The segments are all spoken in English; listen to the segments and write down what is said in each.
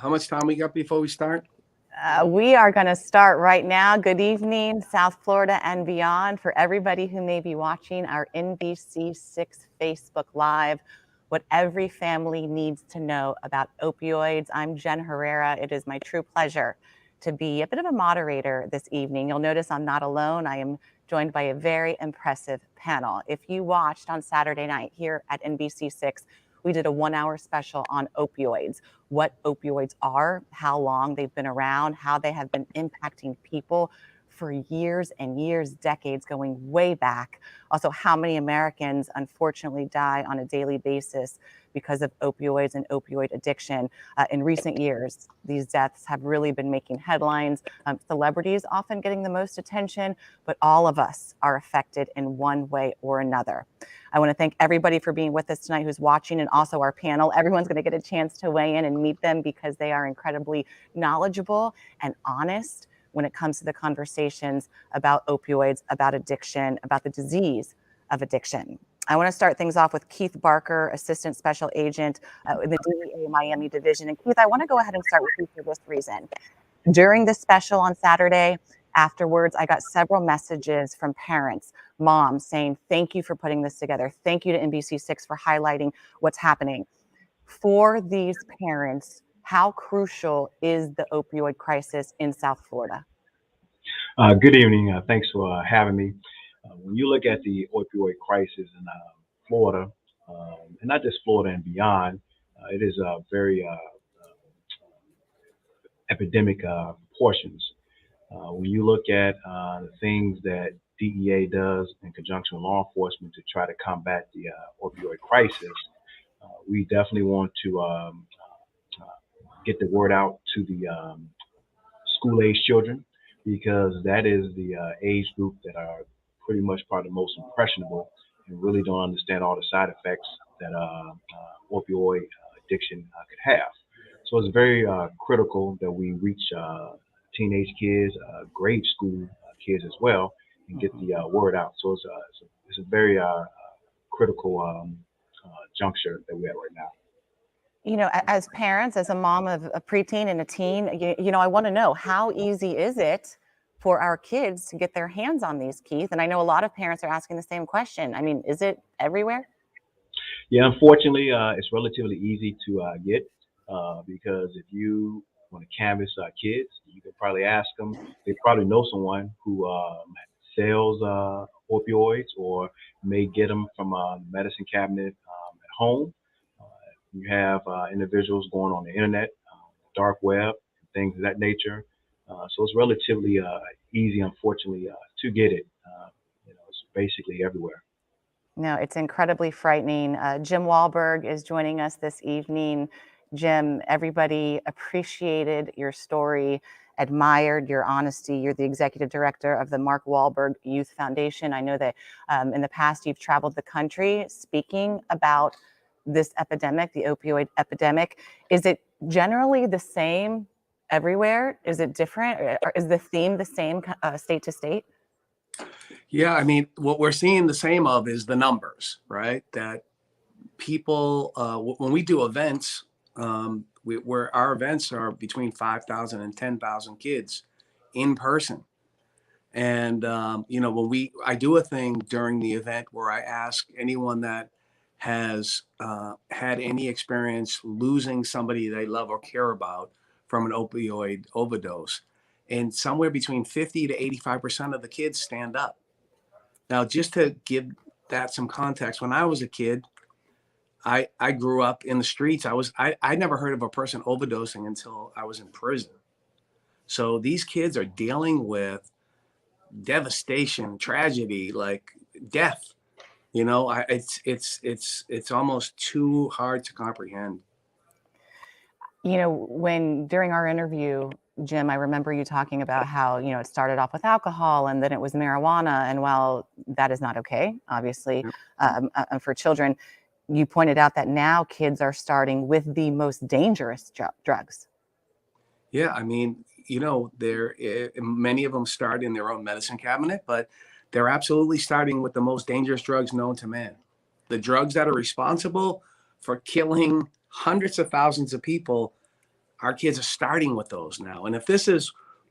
How much time we got before we start? We are going to start right now. Good evening, South Florida and beyond. For everybody who may be watching our NBC6 Facebook Live, what every family needs to know about opioids. I'm Jen Herrera. It is my true pleasure to be a bit of a moderator this evening. You'll notice I'm not alone. I am joined by a very impressive panel. If you watched on Saturday night here at NBC6, we did a 1-hour special on opioids, what opioids are, how long they've been around, how they have been impacting people for years and years, decades, going way back. Also, how many Americans unfortunately die on a daily basis because of opioids and opioid addiction. In recent years, these deaths have really been making headlines. Celebrities often getting the most attention, but all of us are affected in one way or another. I want to thank everybody for being with us tonight who's watching, and also our panel. Everyone's going to get a chance to weigh in and meet them because they are incredibly knowledgeable and honest when it comes to the conversations about opioids, about addiction, about the disease of addiction. I want to start things off with Keith Barker, Assistant Special Agent in the DEA Miami Division. And Keith, I want to go ahead and start with you for this reason. During the special on Saturday, afterwards, I got several messages from parents, moms saying, thank you for putting this together. Thank you to NBC6 for highlighting what's happening. For these parents, how crucial is the opioid crisis in South Florida? Good evening. Thanks for having me. When you look at the opioid crisis in Florida, and not just Florida and beyond, it is very epidemic proportions. When you look at the things that DEA does in conjunction with law enforcement to try to combat the opioid crisis, we definitely want to get the word out to the school-age children, because that is the age group that are pretty much probably the most impressionable and really don't understand all the side effects that opioid addiction could have. So it's very critical that we reach teenage kids, grade school kids as well, and get the word out. So it's a very critical juncture that we're at right now. You know, as parents, as a mom of a preteen and a teen, you know, I want to know, how easy is it for our kids to get their hands on these, Keith? And I know a lot of parents are asking the same question. I mean, is it everywhere? Yeah, unfortunately, it's relatively easy to get because if you want to canvass kids, you can probably ask them. They probably know someone who sells opioids or may get them from a medicine cabinet at home. You have individuals going on the internet, dark web, things of that nature. So it's relatively easy, unfortunately, to get it. It's basically everywhere. No, it's incredibly frightening. Jim Wahlberg is joining us this evening. Jim, everybody appreciated your story, admired your honesty. You're the executive director of the Mark Wahlberg Youth Foundation. I know that in the past you've traveled the country speaking about this epidemic, the opioid epidemic. Is it generally the same everywhere? Is it different? Or is the theme the same state to state? Yeah, I mean, what we're seeing the same of is the numbers, right? That people, when we do events, where our events are between 5,000 and 10,000 kids in person. And, when I do a thing during the event where I ask anyone that has had any experience losing somebody they love or care about from an opioid overdose, and somewhere between 50 to 85% of the kids stand up. Now, just to give that some context, when I was a kid, I grew up in the streets. I never heard of a person overdosing until I was in prison. So these kids are dealing with devastation, tragedy, like death. It's almost too hard to comprehend. You know, when during our interview, Jim, I remember you talking about how, it started off with alcohol and then it was marijuana. And while that is not okay, obviously, for children, you pointed out that now kids are starting with the most dangerous drugs. Yeah, I mean, many of them start in their own medicine cabinet, but they're absolutely starting with the most dangerous drugs known to man. The drugs that are responsible for killing hundreds of thousands of people our kids are starting with those now. And if this is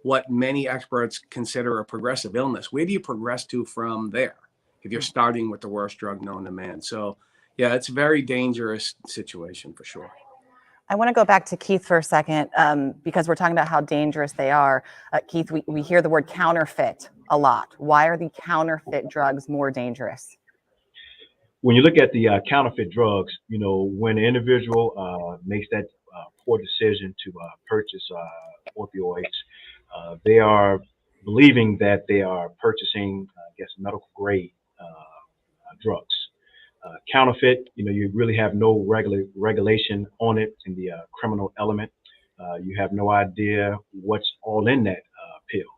what many experts consider a progressive illness, where do you progress to from there if you're starting with the worst drug known to man? So yeah, it's a very dangerous situation for sure. I want to go back to Keith for a second, because we're talking about how dangerous they are. Keith, we hear the word counterfeit a lot. Why are the counterfeit drugs more dangerous? When you look at the counterfeit drugs, you know, when an individual makes that poor decision to purchase opioids, they are believing that they are purchasing, I guess, medical grade drugs. Counterfeit, you know, you really have no regulation on it in the criminal element. You have no idea what's all in that pill.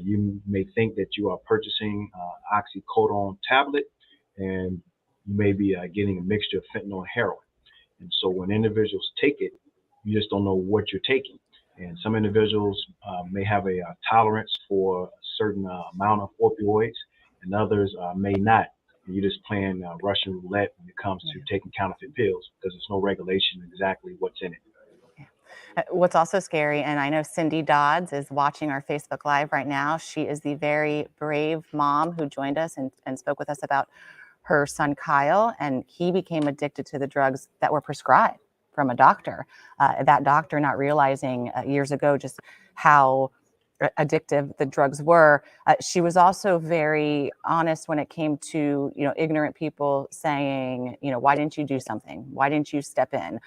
You may think that you are purchasing oxycodone tablet, and you may be getting a mixture of fentanyl and heroin. And so when individuals take it, you just don't know what you're taking. And some individuals may have a tolerance for a certain amount of opioids, and others may not. You're just playing Russian roulette when it comes to taking counterfeit pills, because there's no regulation exactly what's in it. What's also scary, and I know Cindy Dodds is watching our Facebook Live right now. She is the very brave mom who joined us and spoke with us about her son, Kyle, and he became addicted to the drugs that were prescribed from a doctor. That doctor not realizing years ago just how addictive the drugs were. She was also very honest when it came to, you know, ignorant people saying, you know, why didn't you do something? Why didn't you step in?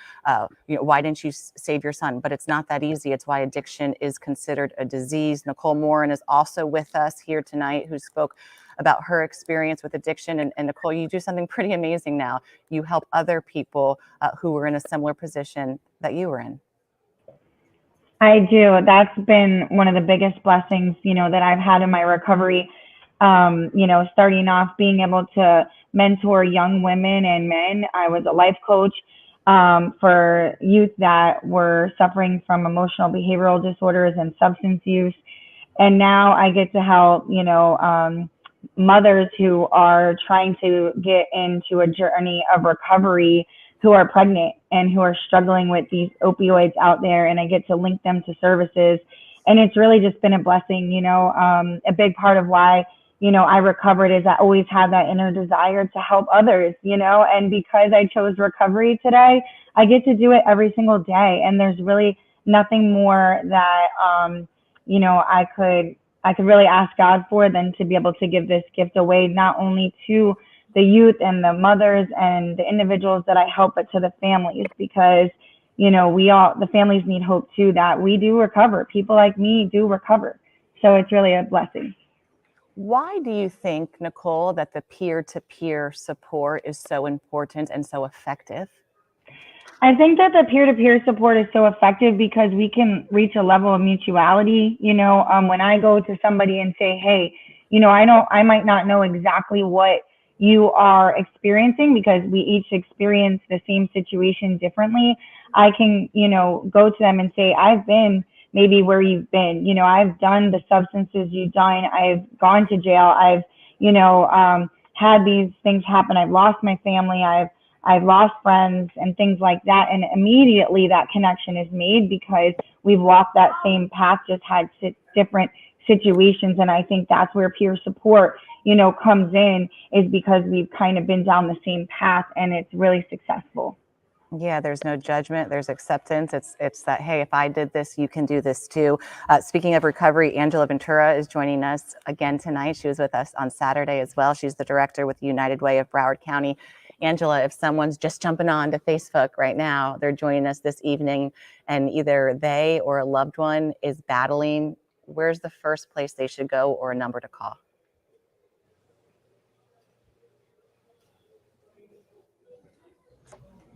You know, why didn't you save your son? But it's not that easy. It's why addiction is considered a disease. Nicole Morin is also with us here tonight, who spoke about her experience with addiction. And Nicole, you do something pretty amazing now. You help other people who were in a similar position that you were in. I do. That's been one of the biggest blessings, you know, that I've had in my recovery. You know, starting off being able to mentor young women and men. I was a life coach for youth that were suffering from emotional behavioral disorders and substance use. And now I get to help, you know, mothers who are trying to get into a journey of recovery, who are pregnant and who are struggling with these opioids out there, and I get to link them to services. And it's really just been a blessing, you know. A big part of why, you know, I recovered is I always had that inner desire to help others, you know, and because I chose recovery today, I get to do it every single day. And there's really nothing more that, you know, I could really ask God for than to be able to give this gift away, not only to the youth and the mothers and the individuals that I help, but to the families, because, you know, the families need hope too, that we do recover. People like me do recover. So it's really a blessing. Why do you think, Nicole, that the peer-to-peer support is so important and so effective? I think that the peer-to-peer support is so effective because we can reach a level of mutuality. You know, when I go to somebody and say, hey, you know, I might not know exactly what you are experiencing because we each experience the same situation differently. I can, you know, go to them and say, I've been maybe where you've been, you know, I've done the substances you've done. I've gone to jail. I've, you know, had these things happen. I've lost my family. I've lost friends and things like that. And immediately that connection is made because we've walked that same path, just had different situations. And I think that's where peer support, you know, comes in, is because we've kind of been down the same path and it's really successful. Yeah, there's no judgment, there's acceptance. It's that, hey, if I did this, you can do this too. Speaking of recovery, Angela Ventura is joining us again tonight. She was with us on Saturday as well. She's the director with United Way of Broward County. Angela, if someone's just jumping on to Facebook right now, they're joining us this evening, and either they or a loved one is battling, where's the first place they should go or a number to call?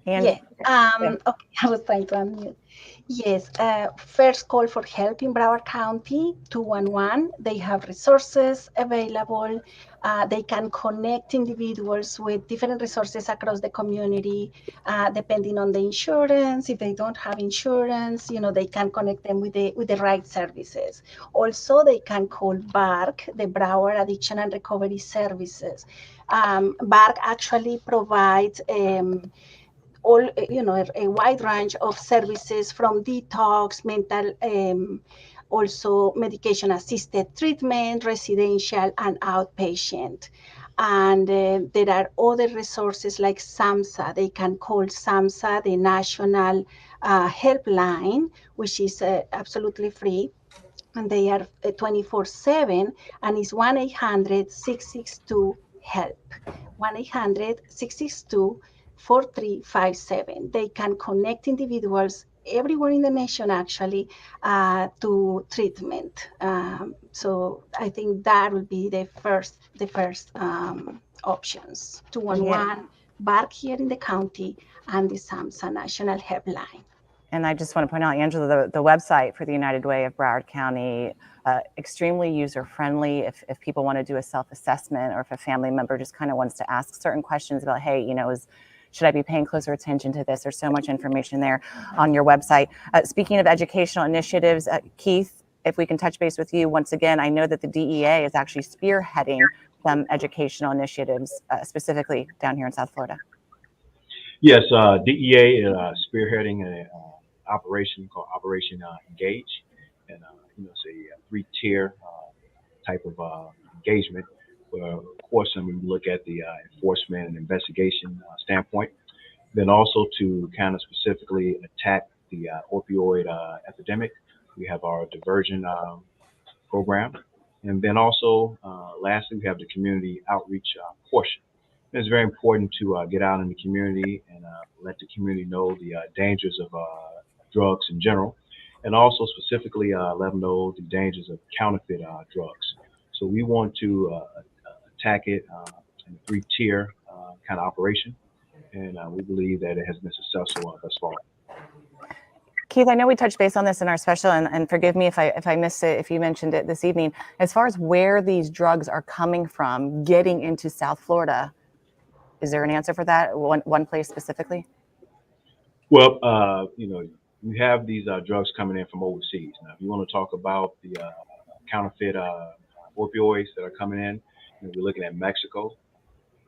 Yeah. Okay, I was trying to unmute. Yes. First call for help in Broward County, 211. They have resources available. They can connect individuals with different resources across the community, depending on the insurance. If they don't have insurance, you know, they can connect them with the right services. Also, they can call BARC, the Broward Addiction and Recovery Services. BARC actually provides all, a wide range of services from detox, mental, also medication assisted treatment, residential and outpatient. And there are other resources like SAMHSA. They can call SAMHSA, the National Helpline, which is absolutely free. And they are 24/7, and it's 1-800-662-HELP. 1-800-662-4357. They can connect individuals everywhere in the nation, actually, to treatment. So I think that would be the first options. 211, BARC here in the county, and the SAMHSA National Helpline. And I just want to point out, Angela, the website for the United Way of Broward County, extremely user-friendly. If people want to do a self-assessment, or if a family member just kind of wants to ask certain questions about, hey, should I be paying closer attention to this? There's so much information there on your website. Speaking of educational initiatives, Keith, if we can touch base with you once again, I know that the DEA is actually spearheading some educational initiatives, specifically down here in South Florida. Yes, DEA is spearheading an operation called Operation Engage, and it's a three-tier type of engagement. Where, of course, when we look at the enforcement and investigation standpoint, then also to kind of specifically attack the opioid epidemic, we have our diversion program, and then also, lastly, we have the community outreach portion. It's very important to get out in the community and let the community know the dangers of drugs in general, and also specifically let them know the dangers of counterfeit drugs. So we want to attack it in a three-tier kind of operation, and we believe that it has been successful thus far. Keith, I know we touched base on this in our special, and forgive me if I missed it, if you mentioned it this evening. As far as where these drugs are coming from, getting into South Florida, is there an answer for that? One place specifically? Well, we have these drugs coming in from overseas. Now, if you want to talk about the counterfeit opioids that are coming in, we're looking at Mexico.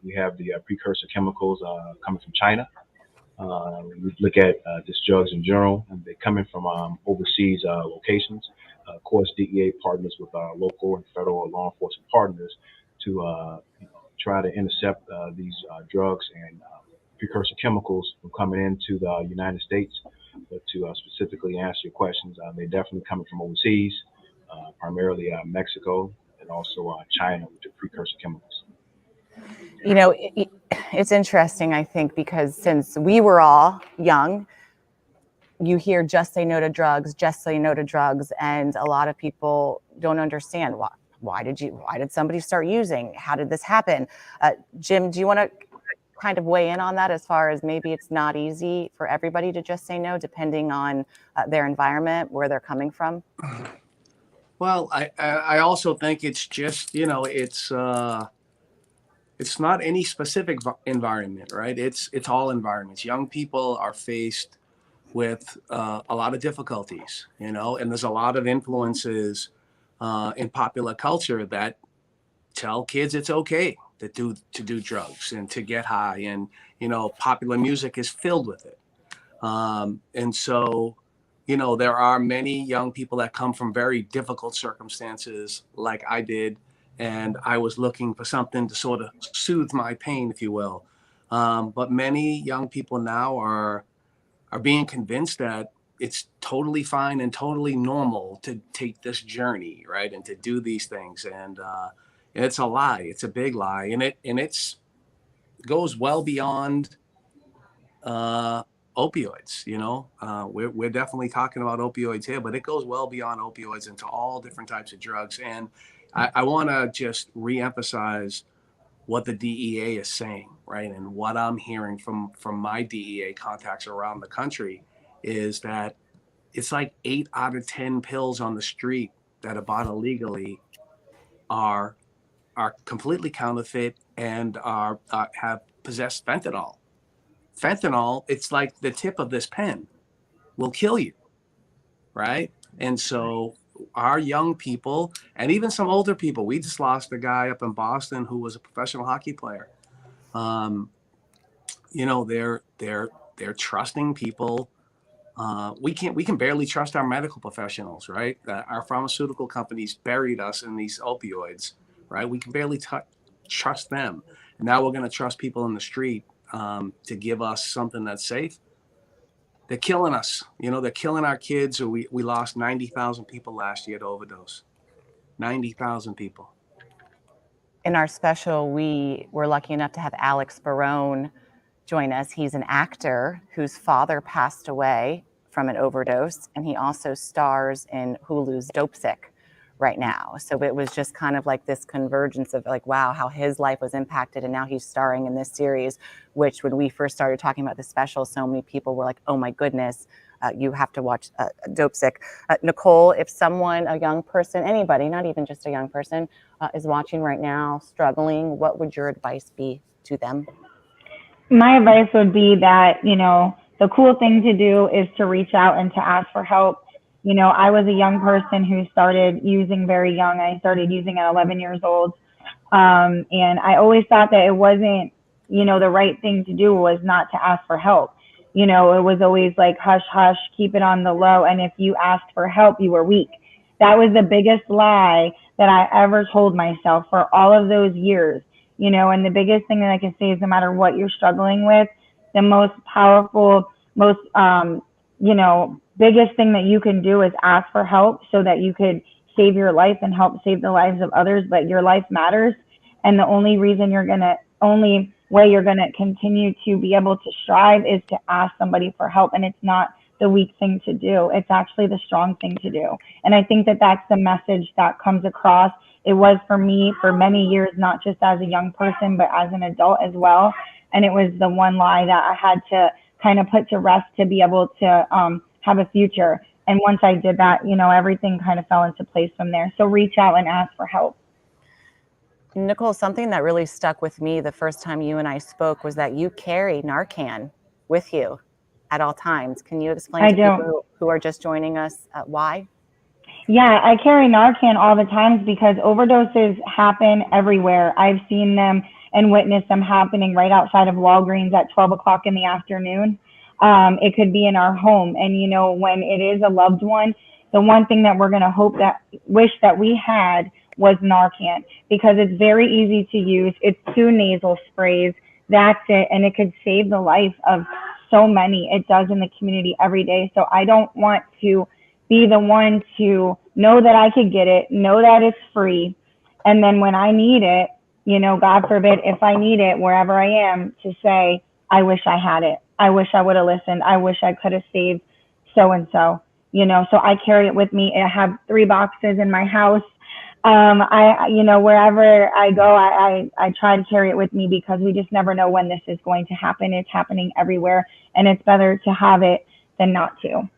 We have the precursor chemicals coming from China. We look at just drugs in general, and they're coming from overseas locations. Of course, DEA partners with local and federal law enforcement partners to try to intercept these drugs and precursor chemicals from coming into the United States. But to specifically answer your questions, they're definitely coming from overseas, primarily Mexico, and also China with the precursor chemicals. It's interesting, I think, because since we were all young, you hear just say no to drugs, just say no to drugs, and a lot of people don't understand why did somebody start using? How did this happen? Jim, do you want to kind of weigh in on that, as far as maybe it's not easy for everybody to just say no, depending on their environment, where they're coming from? Well, I also think it's just, it's not any specific environment, right? It's all environments. Young people are faced with a lot of difficulties, and there's a lot of influences in popular culture that tell kids it's okay to do drugs and to get high, and popular music is filled with it, and so there are many young people that come from very difficult circumstances, like I did, and I was looking for something to sort of soothe my pain, if you will. But many young people now are being convinced that it's totally fine and totally normal to take this journey, right, and to do these things, and it's a lie. It's a big lie, and it goes well beyond opioids. We're definitely talking about opioids here, but it goes well beyond opioids into all different types of drugs. And I want to just reemphasize what the DEA is saying, right? And what I'm hearing from my DEA contacts around the country is that it's like 8 out of 10 pills on the street that are bought illegally are completely counterfeit and have possessed fentanyl. Fentanyl, it's like the tip of this pen will kill you, right? And so our young people, and even some older people, we just lost a guy up in Boston who was a professional hockey player. They're they're trusting people. We can barely trust our medical professionals, right? Our pharmaceutical companies buried us in these opioids, right? We can barely trust them. And now we're going to trust people in the street to give us something that's safe. They're killing us. They're killing our kids. We lost 90,000 people last year to overdose. 90,000 people. In our special, we were lucky enough to have Alex Barone join us. He's an actor whose father passed away from an overdose, and he also stars in Hulu's Dope Sick right now. So it was just kind of like this convergence of like, wow, how his life was impacted, and now he's starring in this series, which when we first started talking about the special, so many people were like, oh my goodness, you have to watch Dope Sick. Nicole, if someone, a young person, anybody, not even just a young person, is watching right now, struggling, what would your advice be to them? My advice would be that, the cool thing to do is to reach out and to ask for help. I was a young person who started using very young. I started using at 11 years old. And I always thought that it wasn't, the right thing to do was not to ask for help. It was always like, hush, hush, keep it on the low. And if you asked for help, you were weak. That was the biggest lie that I ever told myself for all of those years. And the biggest thing that I can say is no matter what you're struggling with, the most powerful, most, biggest thing that you can do is ask for help so that you could save your life and help save the lives of others. But your life matters. And the only way you're going to continue to be able to strive is to ask somebody for help. And it's not the weak thing to do. It's actually the strong thing to do. And I think that that's the message that comes across. It was for me for many years, not just as a young person, but as an adult as well. And it was the one lie that I had to kind of put to rest to be able to have a future. And once I did that, everything kind of fell into place from there. So reach out and ask for help. Nicole, something that really stuck with me the first time you and I spoke was that you carry Narcan with you at all times. Can you explain to people who are just joining us why? Yeah, I carry Narcan all the times because overdoses happen everywhere. I've seen them and witnessed them happening right outside of Walgreens at 12 o'clock in the afternoon. It could be in our home. And, when it is a loved one, the one thing that we're going to wish that we had was Narcan, because it's very easy to use. It's 2 nasal sprays. That's it. And it could save the life of so many. It does in the community every day. So I don't want to be the one to know that I could get it, know that it's free. And then when I need it, God forbid, if I need it wherever I am, to say, I wish I had it. I wish I would have listened. I wish I could have saved so-and-so, so I carry it with me. I have 3 boxes in my house. Wherever I go, I try to carry it with me because we just never know when this is going to happen. It's happening everywhere, and it's better to have it than not to.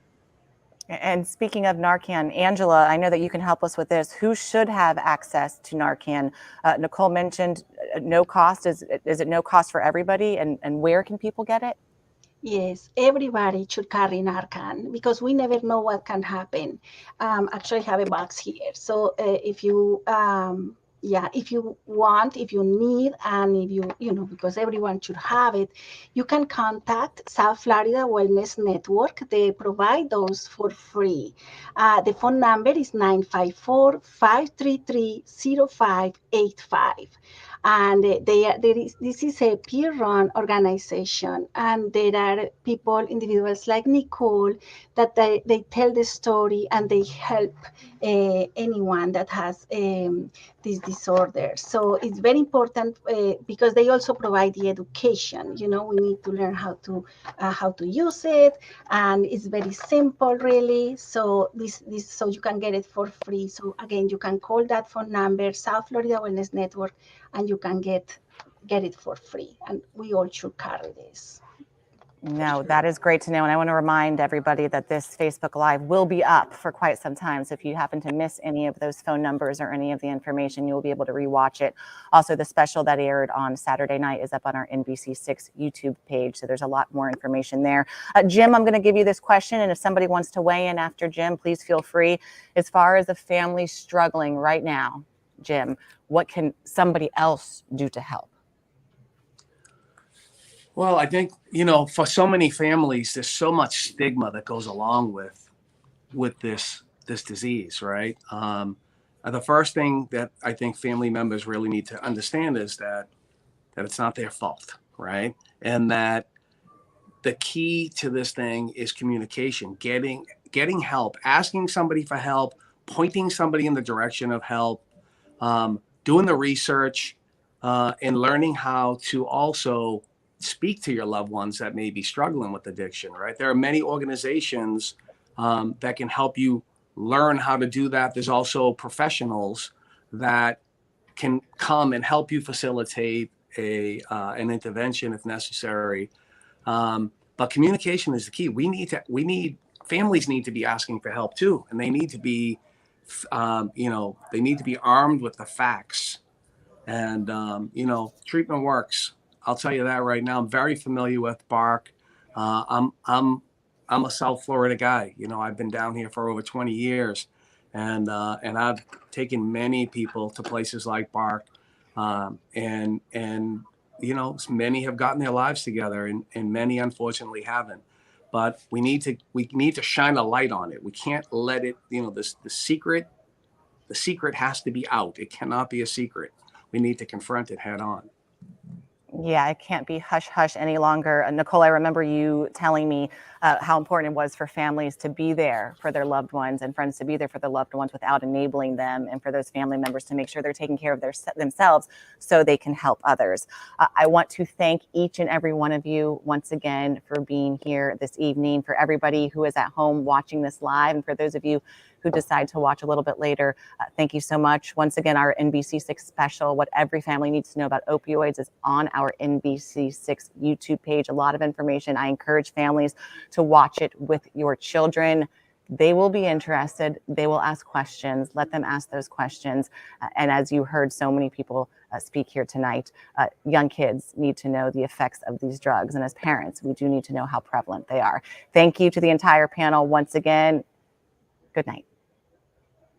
And speaking of Narcan, Angela, I know that you can help us with this. Who should have access to Narcan? Nicole mentioned no cost. Is it no cost for everybody? And where can people get it? Yes, everybody should carry Narcan because we never know what can happen. Actually, I have a box here. So if you want, if you need, and if you, because everyone should have it, you can contact South Florida Wellness Network. They provide those for free. The phone number is 954-533-0585. And this is a peer-run organization, and there are individuals like Nicole, that they tell the story and they help anyone that has this disorder. So it's very important because they also provide the education. We need to learn how to use it, and it's very simple, really. So so you can get it for free. So again, you can call that phone number, South Florida Wellness Network, and you can get it for free. And we all should carry this. No, that is great to know. And I want to remind everybody that this Facebook Live will be up for quite some time. So if you happen to miss any of those phone numbers or any of the information, you'll be able to rewatch it. Also, the special that aired on Saturday night is up on our NBC6 YouTube page. So there's a lot more information there. Jim, I'm going to give you this question. And if somebody wants to weigh in after Jim, please feel free. As far as a family struggling right now, Jim, what can somebody else do to help? Well, I think, you know, for so many families, there's so much stigma that goes along with this disease, right? The first thing that I think family members really need to understand is that it's not their fault, right? And that the key to this thing is communication, getting help, asking somebody for help, pointing somebody in the direction of help, doing the research, and learning how to also speak to your loved ones that may be struggling with addiction, right? There are many organizations that can help you learn how to do that. There's also professionals that can come and help you facilitate an intervention if necessary. But communication is the key. Families need to be asking for help too, and they need to be, they need to be armed with the facts. And treatment works. I'll tell you that right now. I'm very familiar with Bark. I'm a South Florida guy. You know, I've been down here for over 20 years, and I've taken many people to places like Bark, and many have gotten their lives together, and many unfortunately haven't. But we need to shine a light on it. We can't let it. The secret has to be out. It cannot be a secret. We need to confront it head on. Yeah, it can't be hush hush any longer. Nicole, I remember you telling me how important it was for families to be there for their loved ones and friends to be there for their loved ones without enabling them, and for those family members to make sure they're taking care of themselves so they can help others. I want to thank each and every one of you once again for being here this evening, for everybody who is at home watching this live, and for those of you who decide to watch a little bit later. Thank you so much. Once again, our NBC6 special, What Every Family Needs to Know About Opioids, is on our NBC6 YouTube page. A lot of information. I encourage families to watch it with your children. They will be interested. They will ask questions. Let them ask those questions. And as you heard so many people speak here tonight, young kids need to know the effects of these drugs. And as parents, we do need to know how prevalent they are. Thank you to the entire panel once again. Good night.